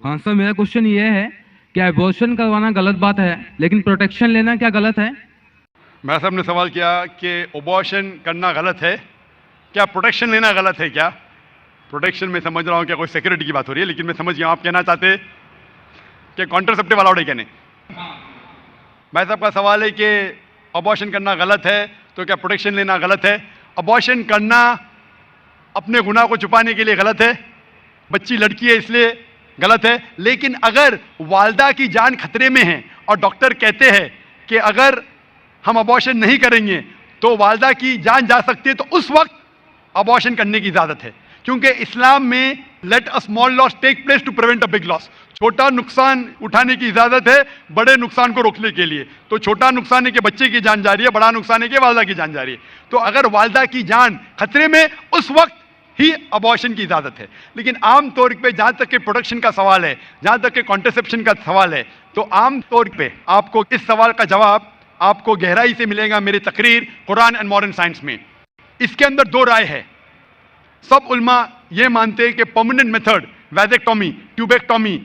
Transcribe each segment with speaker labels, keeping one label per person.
Speaker 1: हाँ सर, मेरा क्वेश्चन ये है कि एबॉर्शन करवाना गलत बात है, लेकिन प्रोटेक्शन लेना क्या गलत है?
Speaker 2: मैं साहब ने सवाल किया कि अबॉर्शन करना गलत है, क्या प्रोटेक्शन लेना गलत है? क्या प्रोटेक्शन में समझ रहा हूँ क्या कोई सिक्योरिटी की बात हो रही है, लेकिन मैं समझ गया आप कहना चाहते कि कॉन्ट्रासेप्टिव अलाउड है क्या नहीं। भाई साहब का सवाल है कि अबॉर्शन करना गलत है तो क्या प्रोटेक्शन लेना गलत है? अबॉर्शन करना अपने गुनाह को छुपाने के लिए गलत है, बच्ची लड़की है इसलिए गलत है। लेकिन अगर वालदा की जान खतरे में है और डॉक्टर कहते हैं कि अगर हम अबॉर्शन नहीं करेंगे तो वालदा की जान जा सकती है, तो उस वक्त अबॉर्शन करने की इजाजत है, क्योंकि इस्लाम में let a small loss take place to prevent a big loss, छोटा नुकसान उठाने की इजाजत है बड़े नुकसान को रोकने के लिए। तो छोटा नुकसान है कि बच्चे की जान जा रही है, बड़ा नुकसान है कि वालदा की जान जा रही है। तो अगर वालदा की जान खतरे में, उस वक्त ही अबॉर्शन की इजाजत है। लेकिन आम तौर पे जहां तक के प्रोटेक्शन का सवाल है, जहां तक के कॉन्ट्रासेप्शन का सवाल है, तो आम तौर पे आपको इस सवाल का जवाब आपको गहराई से मिलेगा मेरी तकरीर कुरान एंड मॉडर्न साइंस में। इसके अंदर दो राय है। सब उल्मा ये मानते हैं कि परमानेंट मेथड वैजेक्टोमी, ट्यूबेक्टोमी,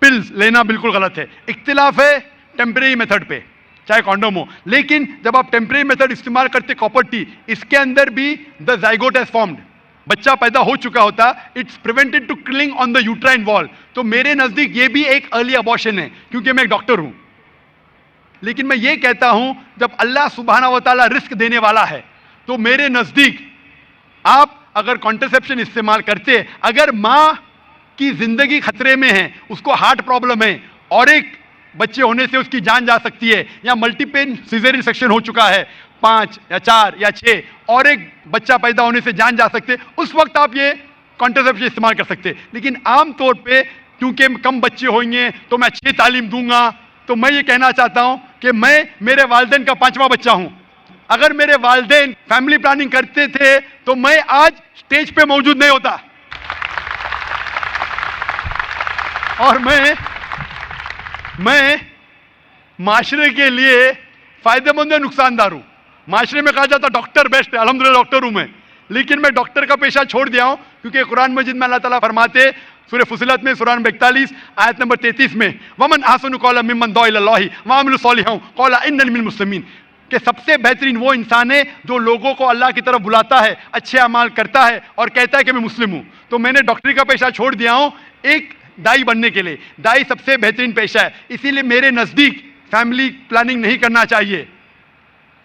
Speaker 2: पिल्स लेना बिल्कुल गलत है। इख्तिलाफ है टेम्परेरी मेथड पे, चाहे कॉन्डोम हो। लेकिन जब आप टेम्परेरी मेथड इस्तेमाल करते कॉपर टी, इसके अंदर भी द जाइगोट हैज फॉर्म्ड, बच्चा पैदा हो चुका होता, it's prevented to killing on the uterine wall. तो मेरे नजदीक ये भी एक अर्ली अबॉर्शन है, क्योंकि मैं एक डॉक्टर हूं। लेकिन मैं ये कहता हूं जब अल्लाह सुब्हाना व तआला रिस्क देने वाला है, तो मेरे नजदीक आप अगर कॉन्ट्रासेप्शन इस्तेमाल करते, अगर मां की जिंदगी खतरे में है, उसको हार्ट प्रॉब्लम है और एक बच्चे होने से उसकी जान जा सकती है, या मल्टीपल सिजेरियन सेक्शन हो चुका है 5 या 4 या 6 और एक बच्चा पैदा होने से जान जा सकते, उस वक्त आप ये कॉन्ट्रासेप्शन इस्तेमाल कर सकते। लेकिन आमतौर पे क्योंकि कम बच्चे होंगे तो मैं अच्छी तालीम दूंगा, तो मैं ये कहना चाहता हूं कि मैं मेरे वालिदैन का 5वां बच्चा हूं। अगर मेरे वालिदैन फैमिली प्लानिंग करते थे तो मैं आज स्टेज पे मौजूद नहीं होता। और मैं माशरे के लिए फायदेमंद है, नुकसानदार हूं। माशरे में कहा जाता डॉक्टर बेस्ट है, अल्हम्दुलिल्लाह डॉक्टर हूं मैं, लेकिन मैं डॉक्टर का पेशा छोड़ दिया हूं, क्योंकि कुरान मजीद में अल्लाह ताला फरमाते सूरह फुसिलत में सूरह नंबर 41 आयत नंबर 33 में, वमन अहसनु कौला मिम्मन दुआ इलल्लाहि व अमिलु सॉलिहान कौला इन्ननी मिनल मुस्लिमीन, कि सबसे बेहतरीन वो इंसान है जो लोगों को अल्लाह की तरफ बुलाता है, अच्छे अमाल करता है और कहता है कि मैं मुस्लिम हूं। तो मैंने डॉक्टरी का पेशा छोड़ दिया हूं एक दाई बनने के लिए। दाई सबसे बेहतरीन पेशा है, इसीलिए मेरे नजदीक फैमिली प्लानिंग नहीं करना चाहिए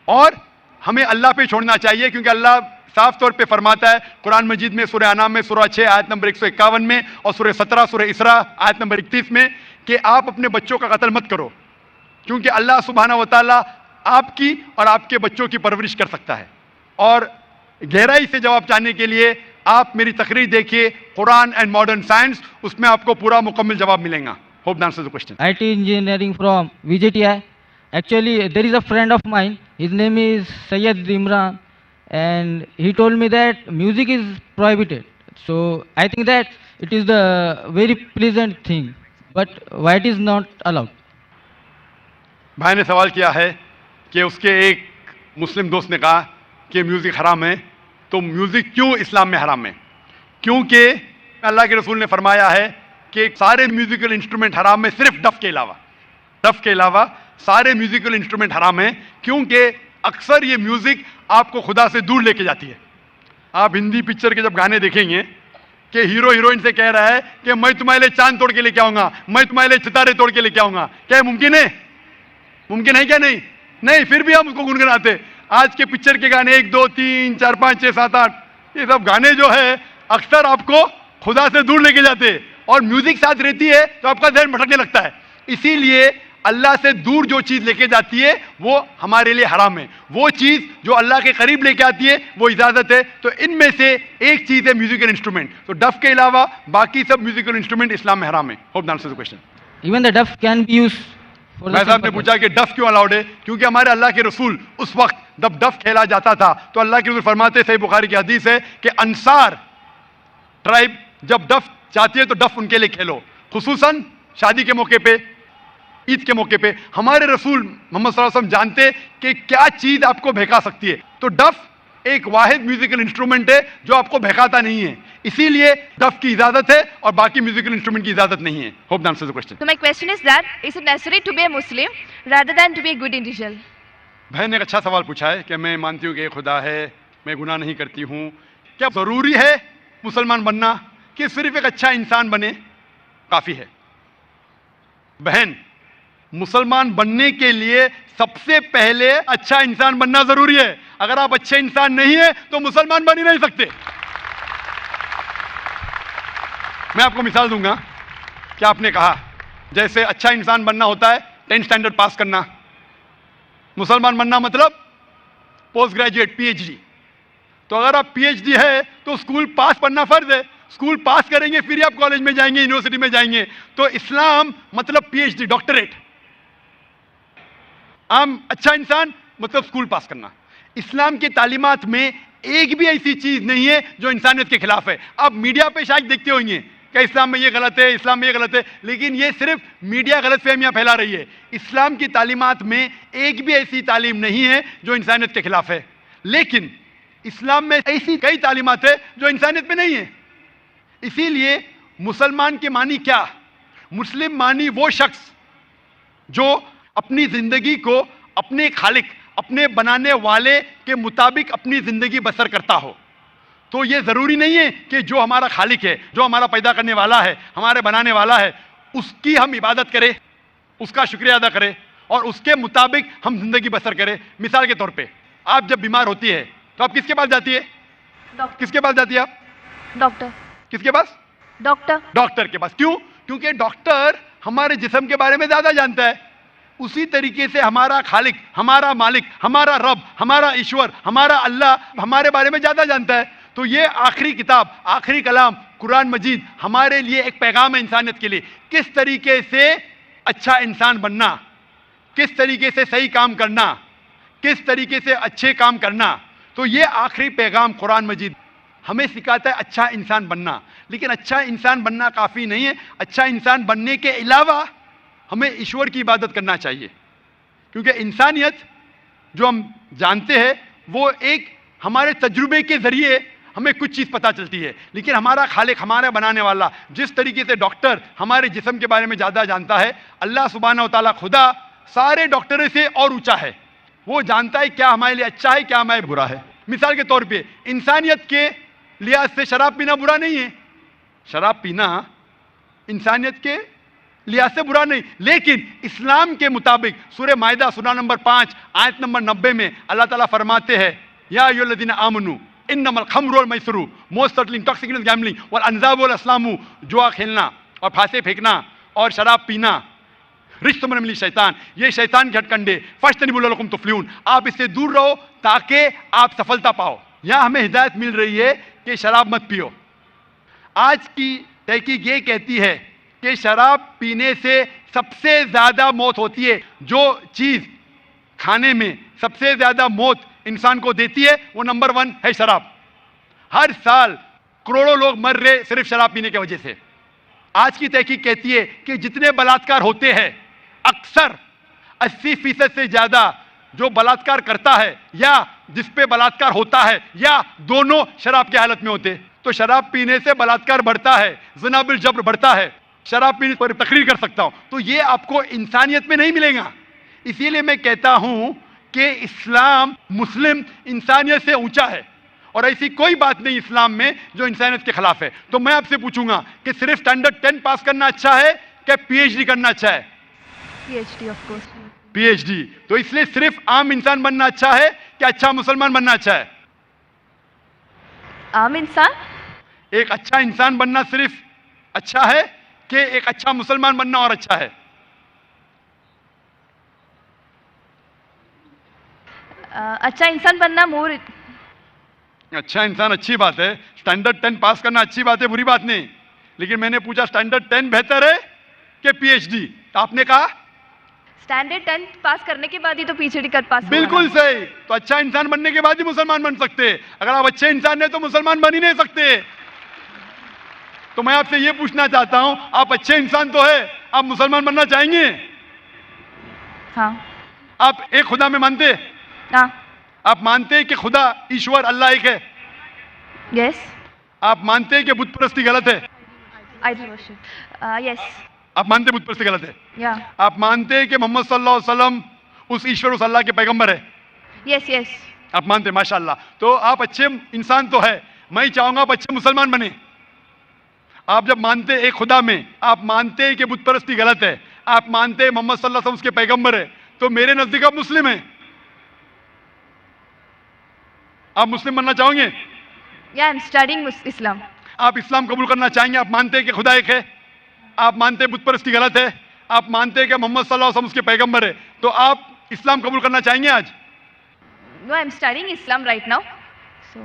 Speaker 2: और हमें अल्लाह पे छोड़ना चाहिए, क्योंकि अल्लाह साफ तौर पे फरमाता है कुरान मजीद में सूरह अनाम में सूरह 6 आयत नंबर 151 में और सूरह 17 सूरह इसरा आयत नंबर 31 में कि आप अपने बच्चों का कत्ल मत करो, क्योंकि अल्लाह सुब्हाना व तआला आपकी और आपके बच्चों की परवरिश कर सकता है। और गहराई से जवाब चाहने के लिए आप मेरी तकरीर देखिए कुरान एंड मॉडर्न साइंस, उसमें आपको पूरा मुकम्मल जवाब मिलेगा। Hope that answers the question.
Speaker 3: IT engineering from VJTI. Actually, there is a friend of mine. His name is Sayyid Imran, and he told me that music is prohibited. So I think that it is the very pleasant thing, but why it is not allowed?
Speaker 2: भाई ने सवाल किया है कि उसके एक मुस्लिम दोस्त ने कहा कि म्यूजिक हराम है, तो म्यूजिक क्यों इस्लाम में हराम है? क्योंकि अल्लाह के रसूल ने फरमाया है कि सारे म्यूजिकल इंस्ट्रूमेंट हराम है, सिर्फ डफ के अलावा सारे म्यूजिकल इंस्ट्रूमेंट हराम है, क्योंकि अक्सर ये म्यूजिक आपको खुदा से दूर लेके जाती है। आप हिंदी पिक्चर के जब गाने देखेंगे कि हीरो हीरोइन से कह रहा है कि मैं तुम्हारे लिए चांद तोड़ के लेके आऊंगा, मैं तुम्हारे लिए सितारे तोड़ के लेके आऊंगा, क्या मुमकिन है? मुमकिन है क्या? नहीं, फिर भी हम उसको गुनगुनाते। आज के पिक्चर के गाने 1 2 3 4 5 6 7 8 ये सब गाने जो है अक्सर आपको खुदा से दूर लेके जाते हैं, और म्यूजिक साथ रहती है तो आपका ध्यान भटकने लगता है। इसीलिए अल्लाह से दूर जो चीज लेके जाती है वो हमारे लिए हराम है, वो चीज जो अल्लाह के करीब लेके आती है वो इजाजत है। तो इनमें से एक चीज है म्यूजिकल इंस्ट्रूमेंट, तो डफ के अलावा बाकी सब म्यूजिकल इंस्ट्रूमेंट इस्लाम में हराम है। Hope that answers the question.
Speaker 3: Even the duff can be used for the
Speaker 2: भाई
Speaker 3: same
Speaker 2: साहब ने
Speaker 3: purpose.
Speaker 2: पूछा कि डफ क्यों अलाउड है? क्योंकि हमारे अल्लाह के रसूल उस वक्त जब डफ खेला जाता था तो अल्लाह के रसूल फरमाते, सही बुखारी की हदीस है कि अंसार ट्राइब जब डफ चाहती है तो डफ उनके लिए खेलो, खुसूसन शादी के मौके पे, ईद के मौके पे। हमारे रसूल मोहम्मद सल्लल्लाहु अलैहि वसल्लम जानते कि क्या चीज आपको बहका सकती है, तो डफ एक वाहिद म्यूजिकल इंस्ट्रूमेंट है जो आपको बहकाता नहीं है, इसीलिए डफ की इजाजत है और बाकी म्यूजिकल इंस्ट्रूमेंट की इजाजत नहीं है। Hope that answers the question.
Speaker 4: So my question is that is it necessary to be a Muslim rather than to be a good individual?
Speaker 2: बहन ने एक अच्छा सवाल पूछा है कि मैं मानती हूँ कि एक खुदा है, मैं गुनाह नहीं करती हूँ, क्या जरूरी है मुसलमान बनना कि सिर्फ एक अच्छा इंसान बने काफी है? बहन, मुसलमान बनने के लिए सबसे पहले अच्छा इंसान बनना जरूरी है। अगर आप अच्छे इंसान नहीं है तो मुसलमान बन ही नहीं सकते। मैं आपको मिसाल दूंगा कि आपने कहा जैसे अच्छा इंसान बनना होता है 10th स्टैंडर्ड पास करना, मुसलमान बनना मतलब पोस्ट ग्रेजुएट पीएचडी। तो अगर आप पीएचडी है तो स्कूल पास पढ़ना फर्ज है, स्कूल पास करेंगे फिर आप कॉलेज में जाएंगे, यूनिवर्सिटी में जाएंगे। तो इस्लाम मतलब पीएचडी, डॉक्टरेट। आम अच्छा इंसान मतलब स्कूल पास करना। इस्लाम के तालीमात में एक भी ऐसी चीज नहीं है जो इंसानियत के खिलाफ है। आप मीडिया पे शायद देखते होंगे कि इस्लाम में ये गलत है, इस्लाम में ये गलत है, लेकिन ये सिर्फ मीडिया गलत फहमियां फैला रही है। इस्लाम की तालीमात में एक भी ऐसी तालीम नहीं है जो इंसानियत के खिलाफ है, लेकिन इस्लाम में ऐसी कई तालीमात है जो इंसानियत में नहीं है। इसीलिए मुसलमान के मानी क्या? मुस्लिम मानी वो शख्स जो अपनी जिंदगी को अपने खालिक, अपने बनाने वाले के मुताबिक अपनी जिंदगी बसर करता हो। तो ये जरूरी नहीं है कि जो हमारा खालिक है, जो हमारा पैदा करने वाला है, हमारे बनाने वाला है, उसकी हम इबादत करें, उसका शुक्रिया अदा करें और उसके मुताबिक हम जिंदगी बसर करें। मिसाल के तौर पे आप जब बीमार होती है तो आप किसके पास जाती है? किसके पास जाती है आप?
Speaker 4: डॉक्टर।
Speaker 2: किसके पास?
Speaker 4: डॉक्टर।
Speaker 2: डॉक्टर के पास। क्यों? क्योंकि डॉक्टर हमारे जिस्म के बारे में ज्यादा जानता है। उसी तरीके से हमारा खालिक, हमारा मालिक, हमारा रब, हमारा ईश्वर, हमारा अल्लाह हमारे बारे में ज्यादा जानता है। तो ये आखिरी किताब, आखिरी कलाम कुरान मजीद हमारे लिए एक पैगाम है इंसानियत के लिए, किस तरीके से अच्छा इंसान बनना, किस तरीके से सही काम करना, किस तरीके से अच्छे काम करना। तो ये आखिरी पैगाम कुरान मजीद हमें सिखाता है अच्छा इंसान बनना। लेकिन अच्छा इंसान बनना काफी नहीं है। अच्छा इंसान बनने के अलावा हमें ईश्वर की इबादत करना चाहिए, क्योंकि इंसानियत जो हम जानते हैं वो एक हमारे तजुर्बे के जरिए हमें कुछ चीज पता चलती है, लेकिन हमारा खालिक, हमारा बनाने वाला, जिस तरीके से डॉक्टर हमारे जिस्म के बारे में ज्यादा जानता है, अल्लाह सुब्हानहू व तआला खुदा सारे डॉक्टरों से और ऊंचा है। वो जानता है क्या हमारे लिए अच्छा है, क्या हमारे बुरा है। मिसाल के तौर पे इंसानियत के लिहाज से शराब पीना बुरा नहीं है, शराब पीना इंसानियत के लिहाज से बुरा नहीं, लेकिन इस्लाम के मुताबिक सूरह माइदा सूरा नंबर 5 आयत नंबर 90 में अल्लाह ताला फरमाते हैं, या अय्युहल्लज़ीना आमनू इन्नमल खम्रु वल मैसरू, मोस्ट सर्टनली इंटॉक्सिकेंट गैम्बलिंग वल अंज़ाब वल अस्लामु, जुआ खेलना और फांसे फेंकना और शराब पीना रिज्सुम मिनल शैतान, ये शैतान के हथकंडे, फज्तनिबू लअल्लकुम तुफ्लिहून, आप इससे दूर रहो ताकि आप सफलता पाओ। यहां हमें हिदायत मिल रही है कि शराब मत पियो। आज की तहकीक ये कहती है कि शराब पीने से सबसे ज्यादा मौत होती है। जो चीज खाने में सबसे ज्यादा मौत इंसान को देती है वो नंबर 1 है शराब। हर साल करोड़ों लोग मर रहे सिर्फ शराब पीने की वजह से। आज की तहकीक कहती है कि जितने बलात्कार होते हैं अक्सर 80% से ज्यादा जो बलात्कार करता है या जिस पे बलात्कार होता है या दोनों शराब की हालत में होते। तो शराब पीने से बलात्कार बढ़ता है, ज़िना बिल जब्र बढ़ता है। शराब पीने पर तकरीर कर सकता हूं, तो ये आपको इंसानियत में नहीं मिलेगा। इसीलिए मैं कहता हूं कि इस्लाम मुस्लिम इंसानियत से ऊंचा है और ऐसी कोई बात नहीं इस्लाम में जो इंसानियत के खिलाफ है। तो मैं आपसे पूछूंगा कि सिर्फ स्टैंडर्ड 10 पास करना अच्छा है क्या पीएचडी करना अच्छा है?
Speaker 4: PhD of course.
Speaker 2: पीएचडी। तो इसलिए सिर्फ आम इंसान बनना अच्छा है कि अच्छा मुसलमान बनना अच्छा है?
Speaker 4: आम इंसान।
Speaker 2: एक अच्छा इंसान बनना सिर्फ अच्छा है कि एक अच्छा मुसलमान बनना और अच्छा है?
Speaker 4: अच्छा इंसान बनना मोर।
Speaker 2: अच्छा इंसान अच्छी बात है, स्टैंडर्ड 10 पास करना अच्छी बात है, बुरी बात नहीं। लेकिन मैंने पूछा स्टैंडर्ड 10 बेहतर है कि पीएचडी? तो आपने कहा
Speaker 4: स्टैंडर्ड 10 पास करने के बाद ही तो पीएचडी कर पास।
Speaker 2: बिल्कुल सही। तो अच्छा इंसान बनने के बाद ही मुसलमान बन सकते। अगर आप अच्छे इंसान हैं तो मुसलमान बन ही नहीं सकते। तो मैं आपसे यह पूछना चाहता हूं, आप अच्छे इंसान तो है, आप मुसलमान बनना चाहेंगे?
Speaker 4: हाँ।
Speaker 2: आप एक खुदा में मानते?
Speaker 4: हाँ।
Speaker 2: आप मानते हैं कि खुदा ईश्वर अल्लाह एक है?
Speaker 4: Yes.
Speaker 2: आप मानते हैं कि बुत परस्ती गलत है?
Speaker 4: Idol worship. Yes.
Speaker 2: आप मानते हैं बुत परस्ती गलत है?
Speaker 4: Yeah.
Speaker 2: आप मानते हैं कि मोहम्मद सल्लल्लाहु अलैहि वसल्लम उस ईश्वर उस अल्लाह के पैगंबर है?
Speaker 4: Yes, yes.
Speaker 2: आप मानते हैं, माशाअल्लाह। तो आप अच्छे इंसान तो है, मैं चाहूंगा आप अच्छे मुसलमान बने। आप जब मानते हैं एक खुदा में, आप मानते हैं कि बुत परस्ती गलत है, आप मानते हैं मोहम्मद सल्लल्लाहु अलैहि वसल्लम उसके पैगंबर है, तो मेरे नजदीक आप मुस्लिम हैं। आप मुस्लिम बनना चाहोगे?
Speaker 4: Yeah, I'm studying Islam.
Speaker 2: आप इस्लाम कबूल करना चाहेंगे? आप मानते हैं कि खुदा एक है, आप मानते हैं बुत परस्ती गलत है, आप मानते हैं कि मोहम्मद सल्लल्लाहु अलैहि वसल्लम उसके पैगंबर है, तो आप इस्लाम कबूल करना चाहेंगे आज?
Speaker 4: No, I'm studying Islam right now. So,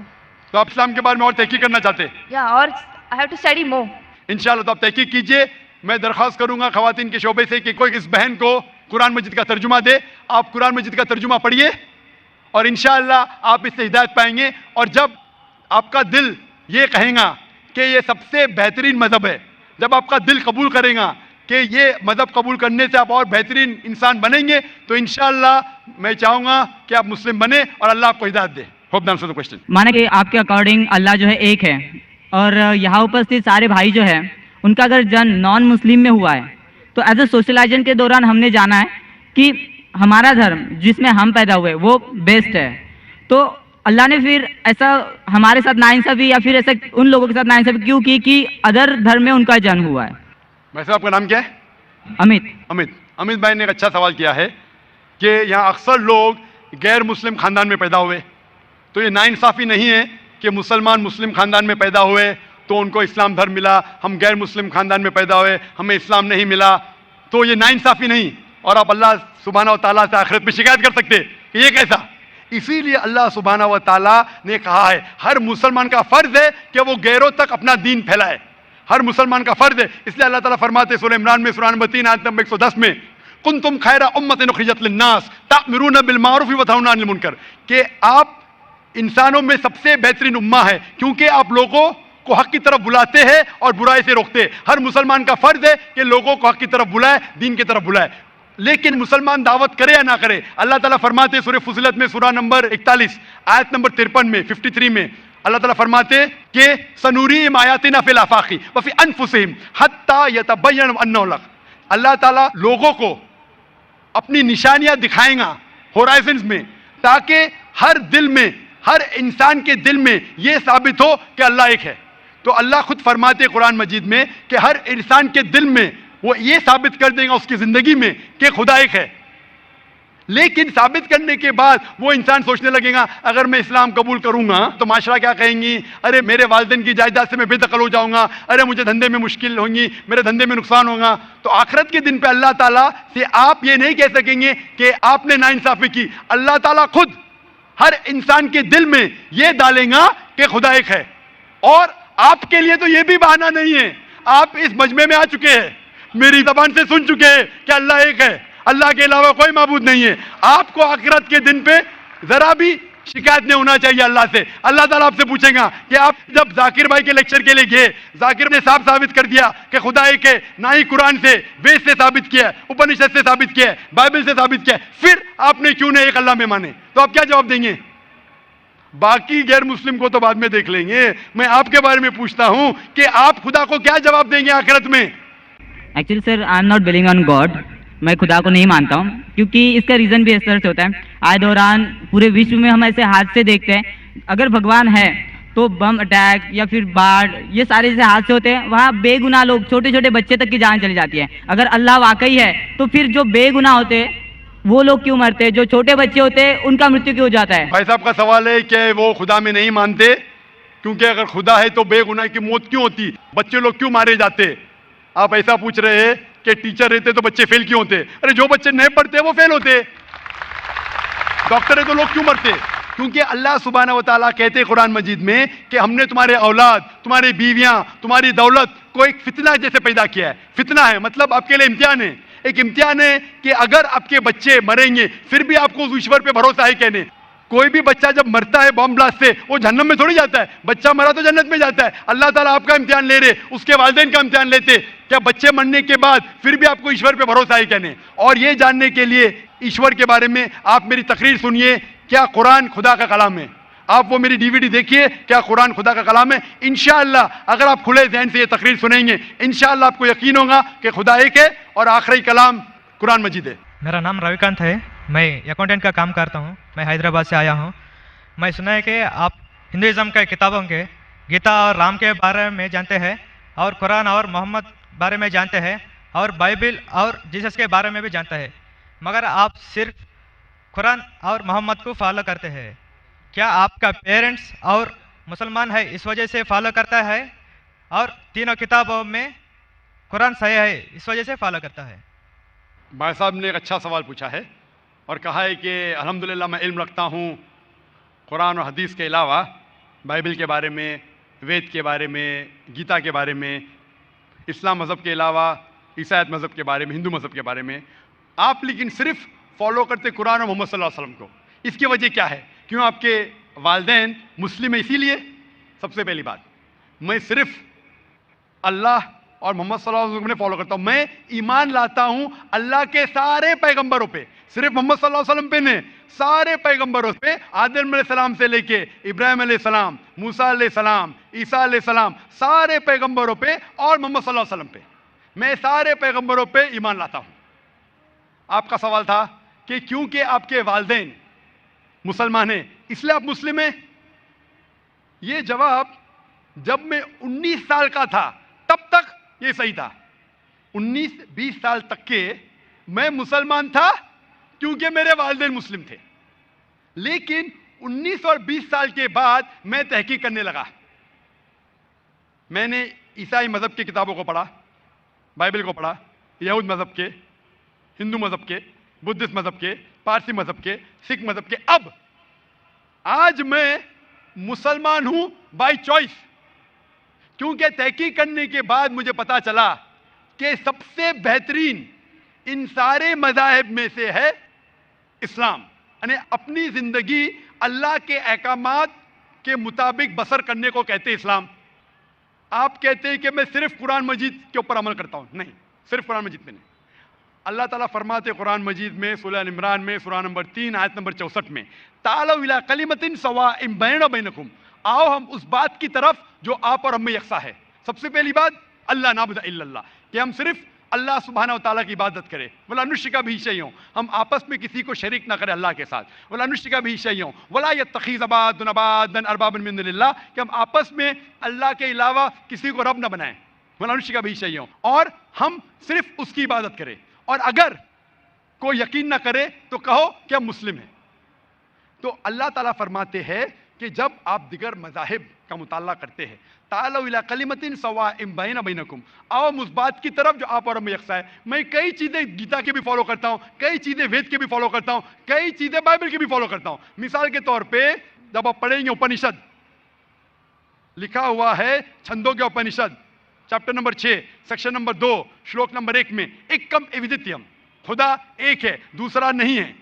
Speaker 2: तो आप इस्लाम के बारे में और तहकीक करना चाहते हैं?
Speaker 4: yeah, or I have to study more.
Speaker 2: इंशाल्लाह। तो आप तहकीक कीजिए। मैं दरख्वास्त करूंगा खवातीन के शोबे से कि कोई इस बहन को कुरान मजीद का तर्जुमा दे। आप कुरान मजीद का तर्जुमा पढ़िए और इंशाल्लाह आप इससे हिदायत पाएंगे। और जब आपका दिल ये कहेगा कि ये सबसे बेहतरीन मजहब है, जब आपका दिल कबूल करेगा कि ये मजहब कबूल करने से आप और बेहतरीन इंसान बनेंगे, तो इंशाल्लाह मैं चाहूंगा कि आप मुस्लिम बने और अल्लाह आपको हिदायत दे। Hope the answer the question.
Speaker 5: माना कि आपके अकॉर्डिंग अल्लाह जो है एक है और यहाँ उपस्थित सारे भाई जो है उनका अगर जन्म नॉन मुस्लिम में हुआ है, तो एज ए सोशलाइजेशन के दौरान हमने जाना है कि हमारा धर्म जिसमें हम पैदा हुए वो बेस्ट है, तो अल्लाह ने फिर ऐसा हमारे साथ नाइंसाफी या फिर ऐसा उन लोगों के साथ नाइंसाफी क्यों की कि अदर धर्म में उनका जन्म हुआ है?
Speaker 2: वैसे आपका नाम क्या है?
Speaker 5: अमित।
Speaker 2: अमित भाई ने एक अच्छा सवाल किया है कि यहाँ अक्सर लोग गैर मुस्लिम खानदान में पैदा हुए, तो ये नाइंसाफी नहीं है कि मुसलमान मुस्लिम खानदान में पैदा हुए तो उनको इस्लाम धर्म मिला, हम गैर मुस्लिम खानदान में पैदा हुए हमें इस्लाम नहीं मिला, तो ये नाइंसाफी नहीं। और आप अल्लाह सुब्हाना व तआला से आखिरत में शिकायत कर सकते कि ये कैसा। इसीलिए अल्लाह सुब्हाना व तआला ने कहा है हर मुसलमान का फर्ज है कि वो गैरों तक अपना दीन फैलाए, हर मुसलमान का फर्ज है। इसलिए अल्लाह ताला फरमाते सूरह इमरान में सूरह नंबर 3 आयत नंबर 110 में, कुंतुम खैरा उम्मतिन उखरिजत लिन्नास ता'मुरूना बिल मारूफ व तनहौना अनिल मुनकर, कि आप इंसानों में सबसे बेहतरीन उम्मा है क्योंकि आप लोगों को हक की तरफ बुलाते हैं और बुराई से रोकते हैं। हर मुसलमान का फर्ज है कि लोगों को हक की तरफ बुलाए, दीन की तरफ बुलाए। लेकिन मुसलमान दावत करे या ना करे, अल्लाह ताला फरमाते सूरह फुसिलत में सूरह नंबर 41 आयत नंबर 53 में 53 में अल्लाह ताला फरमाते कि सनूरीहिम आयातिना फिल आफाकी व फी अनफुसिहिम हत्ता यतबय्यन अन्नहु लक, अल्लाह ताला लोगों को अपनी निशानियां दिखाएगा होराइजन्स में, ताकि हर दिल में, हर इंसान के दिल में यह साबित हो कि अल्लाह एक है। तो अल्लाह खुद फरमाते कुरान मजीद में कि हर इंसान के दिल में वो ये साबित कर देगा उसकी जिंदगी में कि खुदा एक है। लेकिन साबित करने के बाद वो इंसान सोचने लगेगा अगर मैं इस्लाम कबूल करूंगा तो माशरा क्या कहेंगी, अरे मेरे वालिदैन की जायदाद से मैं बेदखल हो जाऊंगा, अरे मुझे धंधे में मुश्किल होंगी, मेरे धंधे में नुकसान होगा। तो आखिरत के दिन पे अल्लाह ताला से आप ये नहीं कह सकेंगे कि आपने नाइंसाफी की। अल्लाह ताला खुद हर इंसान के दिल में ये डालेगा कि खुदा एक है। और आपके लिए तो ये भी बहाना नहीं है, आप इस मजमे में आ चुके हैं, मेरी जबान से सुन चुके हैं कि अल्लाह एक है, अल्लाह के अलावा कोई माबूद नहीं है। आपको आखिरत के दिन पे जरा भी शिकायत नहीं होना चाहिए अल्लाह से। अल्लाह ताला आपसे पूछेगा कि आप जब जाकिर भाई के लेक्चर के लिए गए, जाकिर ने साफ साबित कर दिया कि खुदा एक है, ना ही कुरान से, वेद से साबित किया, उपनिषद से साबित किया, बाइबल से साबित किया, फिर आपने क्यों नहीं एक अल्लाह में माने? तो आप क्या जवाब देंगे? बाकी गैर मुस्लिम को तो बाद में देख लेंगे, मैं आपके बारे में पूछता हूं कि आप खुदा को क्या जवाब देंगे आखिरत में?
Speaker 5: Actually sir I am not believing on God, मैं खुदा को नहीं मानता हूँ, क्योंकि इसका रीज़न भी इस तरह से होता है। आए दौरान पूरे विश्व में हम ऐसे हादसे देखते हैं, अगर भगवान है तो बम अटैक या फिर बाढ़, ये सारे जैसे हादसे होते हैं, वहाँ बेगुनाह लोग, छोटे छोटे बच्चे तक की जान चली जाती है। अगर अल्लाह वाकई है तो फिर जो बेगुनाह होते हैं वो लोग क्यों मरते हैं, जो छोटे बच्चे होते हैं उनका मृत्यु क्यों हो जाता है?
Speaker 2: भाई साहब का सवाल है कि वो खुदा में नहीं मानते, क्योंकि अगर खुदा है तो बेगुनाह की मौत क्यों होती, बच्चे लोग क्यों मारे जाते? आप ऐसा पूछ रहे हैं कि टीचर रहते तो बच्चे फेल क्यों होते? अरे जो बच्चे नहीं पढ़ते वो फेल होते। डॉक्टर है तो लोग क्यों मरते? क्योंकि अल्लाह सुब्हाना व तआला कहते हैं कुरान मजीद में कि हमने तुम्हारे औलाद, तुम्हारी बीवियां, तुम्हारी दौलत को एक फितना जैसे पैदा किया है। फितना है मतलब आपके लिए इम्तिहान है, एक इम्तिहान है कि अगर आपके बच्चे मरेंगे फिर भी आपको उस ईश्वर पे भरोसा है कहने। कोई भी बच्चा जब मरता है बॉम्ब ब्लास्ट से वो जहन्नम में थोड़ी जाता है, बच्चा मरा तो जन्नत में जाता है। अल्लाह ताला आपका इम्तिहान ले रहे, उसके वालिदैन का इम्तिहान लेते, क्या बच्चे मरने के बाद फिर भी आपको ईश्वर पे भरोसा है कहने। और ये जानने के लिए ईश्वर के बारे में आप मेरी तकरीर सुनिए क्या कुरान खुदा का कलाम है? आप वो मेरी डीवीडी देखिए, क्या कुरान खुदा का कलाम है? इंशाअल्लाह अगर आप खुले ज़हन से ये तकरीर सुनेंगे, इंशाअल्लाह आपको यकीन होगा कि खुदा एक है और आखिरी कलाम कुरान मजीद है।
Speaker 6: मेरा नाम रविकांत है, मैं अकाउंटेंट का काम करता हूँ, मैं हैदराबाद से आया हूँ। मैं सुना है कि आप हिंदुज़म के किताबों के गीता और राम के बारे में जानते हैं और कुरान और मोहम्मद बारे में जानते हैं और बाइबिल और जीसस के बारे में भी जानते हैं, मगर आप सिर्फ कुरान और मोहम्मद को फॉलो करते हैं। क्या आपका पेरेंट्स और मुसलमान है इस वजह से फॉलो करता है और तीनों किताबों में कुरान सही है इस वजह से फॉलो करता है?
Speaker 2: भाई साहब ने एक अच्छा सवाल पूछा है और कहा है कि अल्हम्दुलिल्लाह मैं इल्म रखता हूँ कुरान और हदीस के अलावा, बाइबिल के बारे में, वेद के बारे में, गीता के बारे में, इस्लाम मज़हब के अलावा ईसाईयत मज़हब के बारे में, हिंदू मज़हब के बारे में। आप लेकिन सिर्फ फॉलो करते कुरान और मोहम्मद सल्लल्लाहु अलैहि वसल्लम को। इसकी वजह क्या है? क्यों आपके वालिदैन मुस्लिम है इसीलिए? सबसे पहली बात, मैं सिर्फ अल्लाह और मोहम्मद सल्लल्लाहु अलैहि वसल्लम ने फॉलो करता हूँ। मैं ईमान लाता हूँ अल्लाह के सारे पैगंबरों पे, सिर्फ मोहम्मद सल्लल्लाहु अलैहि वसल्लम पे नहीं, सारे पैगंबरों पे, आदम अलैहिस्सलाम से लेके इब्राहिम अलैहिस्सलाम, मूसा अलैहिस्सलाम, ईसा अलैहिस्सलाम, सारे पैगंबरों पे और मोहम्मद सल्लल्लाहु अलैहि वसल्लम पे, मैं सारे पैगंबरों पे ईमान लाता हूँ। आपका सवाल था कि क्योंकि आपके वालिदैन मुसलमान हैं इसलिए आप मुस्लिम हैं। ये जवाब जब मैं 19 साल का था तब तक ये सही था। 19-20 साल तक के मैं मुसलमान था क्योंकि मेरे वालिदैन मुस्लिम थे, लेकिन 19 और 20 साल के बाद मैं तहकीक करने लगा। मैंने ईसाई मज़हब की किताबों को पढ़ा, बाइबल को पढ़ा, यहूद मज़हब के, हिंदू मज़हब के, बुद्धिस्ट मज़हब के, पारसी मज़हब के, सिख मज़हब के। अब आज मैं मुसलमान हूं बाय चॉइस, क्योंकि तहकीक करने के बाद मुझे पता चला कि सबसे बेहतरीन इन सारे मज़ाहिब में से है इस्लाम। यानी अपनी ज़िंदगी अल्लाह के अहकामात के मुताबिक बसर करने को कहते हैं इस्लाम। आप कहते हैं कि मैं सिर्फ कुरान मजीद के ऊपर अमल करता हूं, नहीं, सिर्फ कुरान मजीद पे नहीं। अल्लाह ताला फरमाते कुरान मजीद में सूरह इमरान में सूरह नंबर 3 आयत नंबर 64 में, तालौ इला कलिमतिन सवाइम बैना बैनकुम, आओ हम उस बात की तरफ जो आप और हम में यकसा है। सबसे पहली बात अल्लाह नाबुद इल्लल्लाह, कि हम सिर्फ अल्लाह सुब्हानहू व तआला की इबादत करें। वला नुश्रिका बिही शैअन, हम आपस में किसी को शरीक ना करें अल्लाह के साथ। वला नुश्रिका बिही शैअन वला यत्तखिज़ बादुन अरबाबन मिन दुनिल्लाह, कि हम आपस में अल्लाह के अलावा किसी को रब ना बनाएं। वला नुश्रिका बिही शैअन, और हम सिर्फ उसकी इबादत करें। और अगर कोई यकीन ना करे तो कहो कि हम मुस्लिम हैं। तो अल्लाह ताला फरमाते हैं कि जब आप दिगर मज़ाहिब का मुताला करते हैं, तालौ इला कलिमतिन सवाइम बैना बैनकुम, आओ उस बात की तरफ जो आप और हम यकसा है। मैं कई चीज़ें गीता के भी फॉलो करता हूँ, कई चीज़ें वेद के भी फॉलो करता हूँ, कई चीज़ें बाइबल की भी फॉलो करता हूँ। मिसाल के तौर पर जब आप पढ़ेंगे उपनिषद, लिखा हुआ है छंदोग्य उपनिषद चैप्टर नंबर 6 सेक्शन नंबर 2 श्लोक नंबर 1 में, एकम एविदित्यम, खुदा एक है दूसरा नहीं है।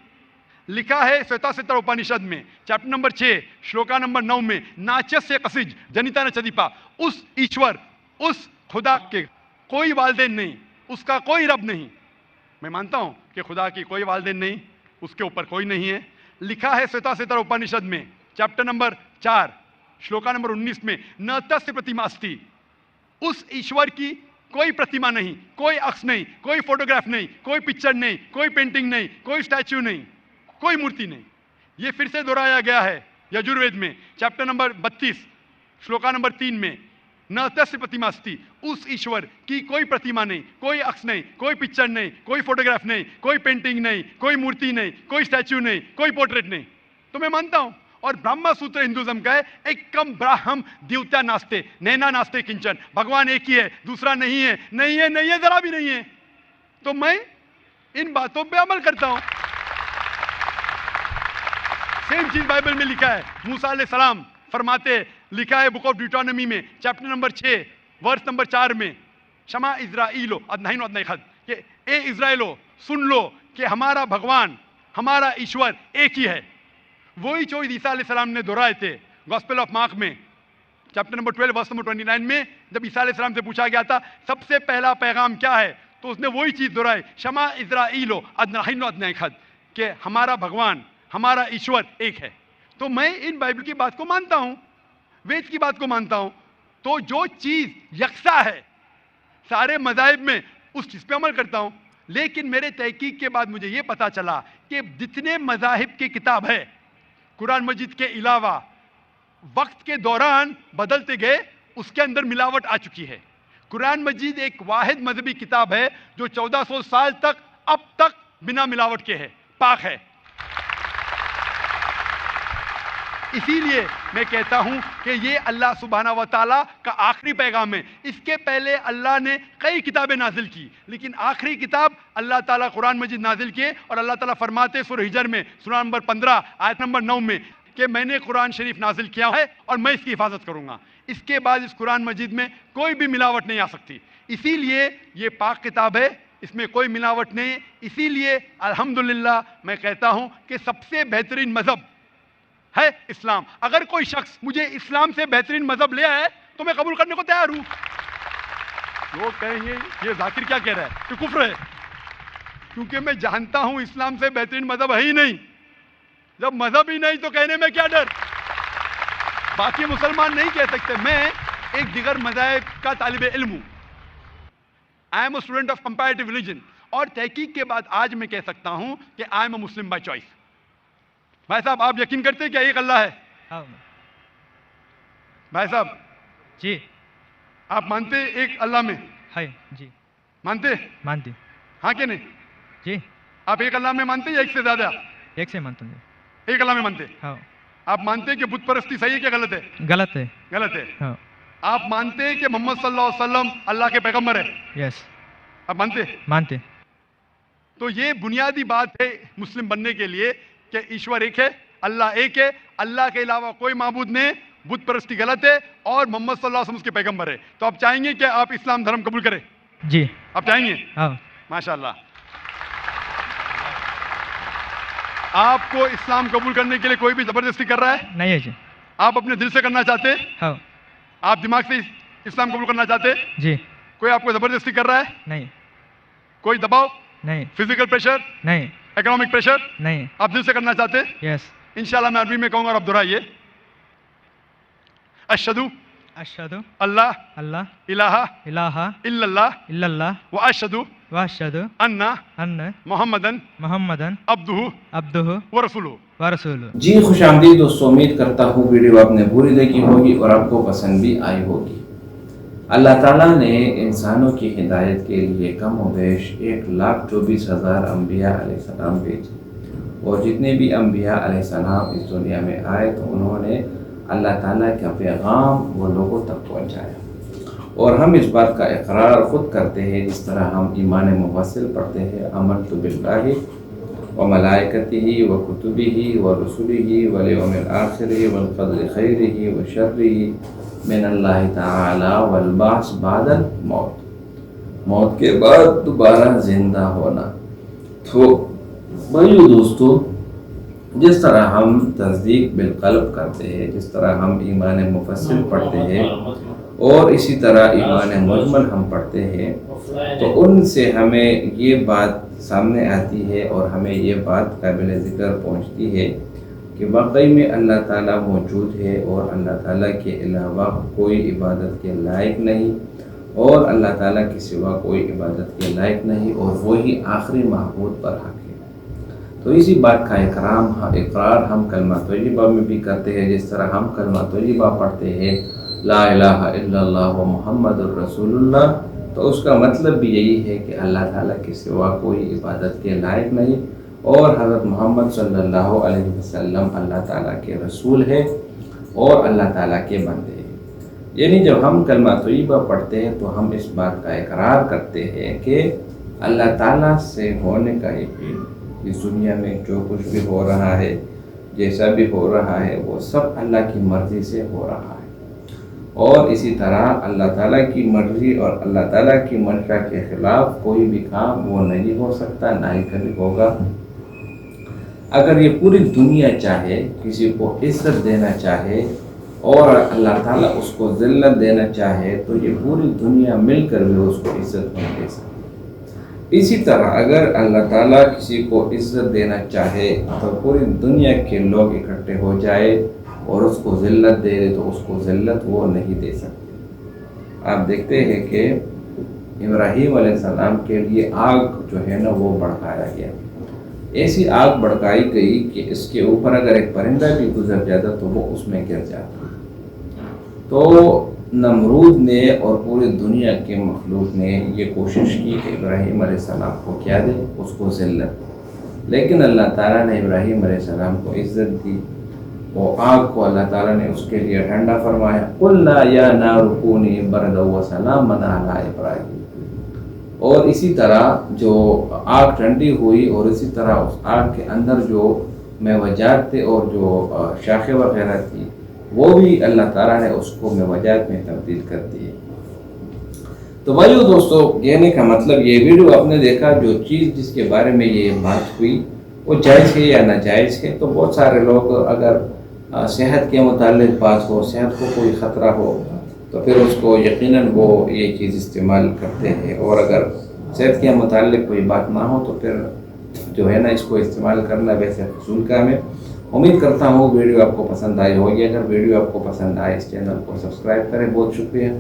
Speaker 2: लिखा है श्वेताश्वतर उपनिषद में चैप्टर नंबर 6 श्लोका नंबर 9 में, नाचस्य कसिज जनिता न चदीपा, उस ईश्वर, उस खुदा के कोई वालिदैन नहीं, उसका कोई रब नहीं। मैं मानता हूं कि खुदा की कोई वालिदैन नहीं, उसके ऊपर कोई नहीं है। लिखा है श्वेताश्वतर उपनिषद में चैप्टर नंबर 4 श्लोका नंबर 19 में, न तस्य प्रतिमा अस्ति, उस ईश्वर की कोई प्रतिमा नहीं, कोई अक्ष नहीं, कोई फोटोग्राफ नहीं, कोई पिक्चर नहीं, कोई पेंटिंग नहीं, कोई स्टैच्यू नहीं, कोई मूर्ति नहीं। यह फिर से दोहराया गया है यजुर्वेद में चैप्टर नंबर 32 श्लोका नंबर 3 में, न तस्य प्रतिमा अस्ति, उस ईश्वर की कोई प्रतिमा नहीं, कोई अक्ष नहीं, कोई पिक्चर नहीं, कोई फोटोग्राफ नहीं, कोई पेंटिंग नहीं, कोई मूर्ति नहीं, कोई स्टैच्यू नहीं, कोई पोर्ट्रेट नहीं। तो मैं मानता हूं, और ब्रह्म सूत्र हिंदुज्म का है, एकम ब्राह्म द्वितीया नास्ते नैना नास्ते किंचन, भगवान एक ही है दूसरा नहीं है, नहीं है, नहीं है, जरा भी नहीं है। तो मैं इन बातों पे अमल करता हूं। सेम चीज बाइबल में लिखा है, मूसा अलैहिस्सलाम फरमाते, लिखा है बुक ऑफ ड्यूटोनॉमी में चैप्टर नंबर 6 वर्स नंबर 4 में, शमा इज़राइलो अदनाइन अदनाइखद, कि ए इज़राइलो सुन लो कि हमारा भगवान, हमारा ईश्वर एक ही है। वही चीज ईसा अलैहिस्सलाम ने दोहराए थे गॉस्पेल ऑफ मार्क में चैप्टर नंबर 12 वर्स नंबर 29 में, जब ईसा अलैहिस्सलाम से पूछा गया था सबसे पहला पैगाम क्या है, तो उसने वही चीज दोहराई, शमा इज़राइलो अदनाइन अदनाइखद, कि हमारा भगवान, हमारा ईश्वर एक है। तो मैं इन बाइबल की बात को मानता हूं, वेद की बात को मानता हूं। तो जो चीज यकसा है सारे मज़ाहिब में, उस चीज पे अमल करता हूं। लेकिन मेरे तहकीक के बाद मुझे यह पता चला कि जितने मज़ाहिब की किताब है कुरान मजीद के अलावा वक्त के दौरान बदलते गए, उसके अंदर मिलावट आ चुकी है। कुरान मजीद एक वाहिद मजहबी किताब है जो 1400 साल तक अब तक बिना मिलावट के है, पाक है। इसीलिए मैं कहता हूं कि ये अल्लाह सुब्हानहू व तआला का आखिरी पैगाम है। इसके पहले अल्लाह ने कई किताबें नाजिल की, लेकिन आखिरी किताब अल्लाह ताला कुरान मजीद नाजिल किए। और अल्लाह ताला फरमाते सूरह हिजर में सूरह नंबर 15 आयत नंबर 9 में कि मैंने कुरान शरीफ नाजिल किया है और मैं इसकी हिफाजत करूंगा। इसके बाद इस कुरान मजीद में कोई भी मिलावट नहीं आ सकती। इसीलिए ये पाक किताब है, इसमें कोई मिलावट नहीं। इसीलिए अल्हम्दुलिल्लाह मैं कहता हूं कि सबसे बेहतरीन मजहब है इस्लाम। अगर कोई शख्स मुझे इस्लाम से बेहतरीन मजहब ले आए तो मैं कबूल करने को तैयार हूं। लोग कहेंगे ये जाकिर क्या कह रहा है, ये कुफ्र है, क्योंकि मैं जानता हूं इस्लाम से बेहतरीन मजहब है ही नहीं। जब मजहब ही नहीं तो कहने में क्या डर। बाकी मुसलमान नहीं कह सकते। मैं एक दिगर मज़ाहिब का तालिब इल्म हूं। I am a student of comparative religion. और तहकीक के बाद आज मैं कह सकता हूं कि I am a Muslim by choice. भाई साहब, आप यकीन करते हैं क्या एक अल्लाह है?
Speaker 6: हाँ
Speaker 2: भाई साहब
Speaker 6: जी,
Speaker 2: आप मानते एक अल्लाह में?
Speaker 6: है जी,
Speaker 2: मानते?
Speaker 6: मानती
Speaker 2: हाँ कि नहीं?
Speaker 6: जी,
Speaker 2: आप एक अल्लाह में मानते या एक से ज्यादा?
Speaker 6: एक से मानता हूँ।
Speaker 2: एक अल्लाह में मानते।
Speaker 6: हाँ,
Speaker 2: आप मानते हैं कि बुत परस्ती सही है क्या गलत है?
Speaker 6: गलत है।
Speaker 2: गलत है।
Speaker 6: हाँ,
Speaker 2: आप मानते हैं कि मोहम्मद सल्लल्लाहु अलैहि वसल्लम अल्लाह के पैगंबर है?
Speaker 6: यस,
Speaker 2: आप मानते?
Speaker 6: मानते।
Speaker 2: तो ये बुनियादी बात है मुस्लिम बनने के लिए कि ईश्वर एक है, अल्लाह एक है, अल्लाह के अलावा कोई माबूद नहीं, बुत परस्ती गलत है और मोहम्मद सल्लल्लाहु अलैहि वसल्लम उसके पैगंबर है। तो आप चाहेंगे कि आप इस्लाम धर्म कबूल करें?
Speaker 6: जी,
Speaker 2: आप चाहेंगे?
Speaker 6: हाँ,
Speaker 2: माशाल्लाह। आपको इस्लाम कबूल करने के लिए कोई भी जबरदस्ती कर रहा है?
Speaker 6: नहीं है जी।
Speaker 2: आप अपने दिल से करना चाहते हैं?
Speaker 6: हाँ,
Speaker 2: आप दिमाग से इस्लाम कबूल करना चाहते हैं?
Speaker 6: जी,
Speaker 2: कोई आपको जबरदस्ती कर रहा है?
Speaker 6: नहीं,
Speaker 2: कोई दबाव,
Speaker 6: नहीं,
Speaker 2: फिजिकल प्रेशर,
Speaker 6: नहीं,
Speaker 2: इकोनॉमिक प्रेशर?
Speaker 6: नहीं,
Speaker 2: आप दिल से करना चाहते हैं?
Speaker 6: यस।
Speaker 2: इंशाल्लाह मैं अरबी में कहूंगा और आप दोहराइए। अशहदु
Speaker 6: अशहदु
Speaker 2: अल्लाह
Speaker 6: अल्लाह
Speaker 2: इलाहा
Speaker 6: इलाहा
Speaker 2: इल्लल्लाह
Speaker 6: इल्लल्लाह
Speaker 2: व अशहदु
Speaker 6: व अशहदु
Speaker 2: अन्ना
Speaker 6: अन्न
Speaker 2: मुहम्मदन
Speaker 6: मुहम्मदन
Speaker 2: अब्दुहु
Speaker 6: अब्दुहु
Speaker 2: व रसूलुहु।
Speaker 6: व रसूलुहु।
Speaker 7: जी खुशामदीद दोस्तों, उम्मीद करता हूँ वीडियो आपने पूरी देखी होगी और आपको पसंद भी आई होगी। अल्लाह ताला ने इंसानों की हिदायत के लिए कम व बेश 1,24,000 अम्बिया अलैहिस्सलाम भेजे और जितने भी अम्बिया अलैहिस्सलाम इस दुनिया में आए तो उन्होंने अल्लाह ताला का पैगाम वो लोगों तक पहुँचाया। और हम इस बात का इकरार ख़ुद करते हैं, जिस तरह हम ईमान मुफस्सिल पढ़ते हैं, अमनतु बिल्लाहि व मलाइकतिही व कुतुबिही व रुसुलिही वल यौमिल आखिरि वल क़द्रि खैरिही व शर्रिही मिनल्लाहि तआला वल बास बादल मौत, मौत के बाद दोबारा जिंदा होना। तो भाइयों दोस्तों, जिस तरह हम तस्दीक बिलक़ल्ब करते हैं, जिस तरह हम ईमान मुफस्सिल पढ़ते हैं और इसी तरह ईमान मुजमल हम पढ़ते हैं, तो उनसे हमें ये बात सामने आती है और हमें ये बात काबिल ज़िक्र पहुँचती है कि वाकई में अल्लाह ताला मौजूद है और अल्लाह ताला के अलावा कोई इबादत के लायक नहीं और अल्लाह ताला के सिवा कोई इबादत के लायक नहीं और वही आखिरी महबूद पर हक है। तो इसी बात का इकरार हम कलमा तय्यबा में भी करते हैं। जिस तरह हम कलमा तय्यबा पढ़ते हैं ला इलाहा इल्लल्लाह व मुहम्मदुर रसूलुल्लाह, तो उसका मतलब भी यही है कि अल्लाह ताला के सिवा कोई इबादत के लायक नहीं और हज़रत मोहम्मद सल्लल्लाहु अलैहि वसल्लम अल्लाह ताला के रसूल है और अल्लाह ताला के बंदे हैं। यानी जब हम कलमा तय्यबा पढ़ते हैं तो हम इस बात का इकरार करते हैं कि अल्लाह ताला से होने का यकीन, इस दुनिया में जो कुछ भी हो रहा है, जैसा भी हो रहा है, वो सब अल्लाह की मर्ज़ी से हो रहा है और इसी तरह अल्लाह ताला की मर्ज़ी और अल्लाह ताला की मंशा के ख़िलाफ़ कोई भी काम वो नहीं हो सकता, ना ही कभी होगा। अगर ये पूरी दुनिया चाहे, किसी को इज़्ज़त देना चाहे और अल्लाह ताला उसको ज़िल्लत देना चाहे, तो ये पूरी दुनिया मिलकर भी उसको इज़्ज़त नहीं दे सकती। इसी तरह अगर अल्लाह ताला किसी को इज़्ज़त देना चाहे तो पूरी दुनिया के लोग इकट्ठे हो जाए और उसको ज़िल्लत दे दे तो उसको ज़िल्लत वो नहीं दे सकते। आप देखते हैं कि इब्राहीम अलैहिस्सलाम के लिए आग जो है ना वो भड़काया गया, ऐसी आग भड़काई गई कि इसके ऊपर अगर एक परिंदा भी गुजर जाता तो वो उसमें गिर जाता। तो नमरूद ने और पूरी दुनिया के मखलूक ने ये कोशिश की कि इब्राहीम अलैहिस्सलाम को क्या दे, उसको ज़िल्लत, लेकिन अल्लाह ताला ने इब्राहीम अलैहिस्सलाम को इज़्ज़त दी। वो आग को अल्लाह ताला ने उसके लिए ठंडा फरमाया, कुल्ना या नारु कूनी बरदन व सलामन अला इब्राहीम। और इसी तरह जो आग ठंडी हुई और इसी तरह उस आग के अंदर जो मेवजात थे और जो शाखें वगैरह थी वो भी अल्लाह ताला ने उसको मेवजात में तब्दील कर दिए। तो भाइयों दोस्तों, कहने का मतलब ये वीडियो आपने देखा, जो चीज़ जिसके बारे में ये बात हुई वो जायज़ है या नाजायज़ है। तो बहुत सारे लोग अगर सेहत के मुतालिक बात हो, सेहत को कोई ख़तरा हो तो फिर उसको यकीनन वो ये चीज़ इस्तेमाल करते हैं, और अगर सेहत के मुतालिक कोई बात ना हो तो फिर जो है ना इसको इस्तेमाल करना वैसे फजूल काम है। उम्मीद करता हूँ वीडियो आपको पसंद आई होगी। अगर वीडियो आपको पसंद आए इस चैनल को सब्सक्राइब करें। बहुत शुक्रिया।